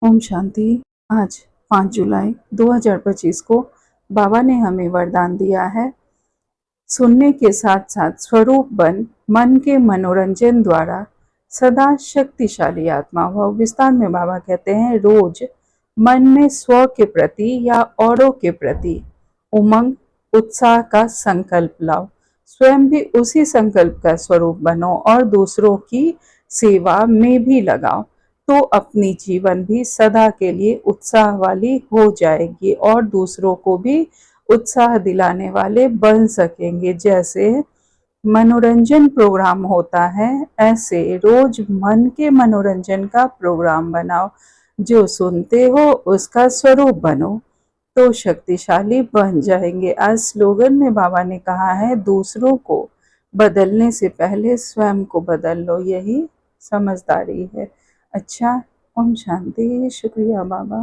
ओम शांति। आज 5 जुलाई 2025 को बाबा ने हमें वरदान दिया है, सुनने के साथ साथ स्वरूप बन मन के मनोरंजन द्वारा सदा शक्तिशाली आत्मा हुआ। विस्तार में बाबा कहते हैं, रोज मन में स्व के प्रति या औरों के प्रति उमंग उत्साह का संकल्प लाओ। स्वयं भी उसी संकल्प का स्वरूप बनो और दूसरों की सेवा में भी लगाओ, तो अपनी जीवन भी सदा के लिए उत्साह वाली हो जाएगी और दूसरों को भी उत्साह दिलाने वाले बन सकेंगे। जैसे मनोरंजन प्रोग्राम होता है, ऐसे रोज मन के मनोरंजन का प्रोग्राम बनाओ। जो सुनते हो उसका स्वरूप बनो तो शक्तिशाली बन जाएंगे। आज स्लोगन में बाबा ने कहा है, दूसरों को बदलने से पहले स्वयं को बदल लो। यही समझदारी है। अच्छा, ओम शांति। शुक्रिया बाबा।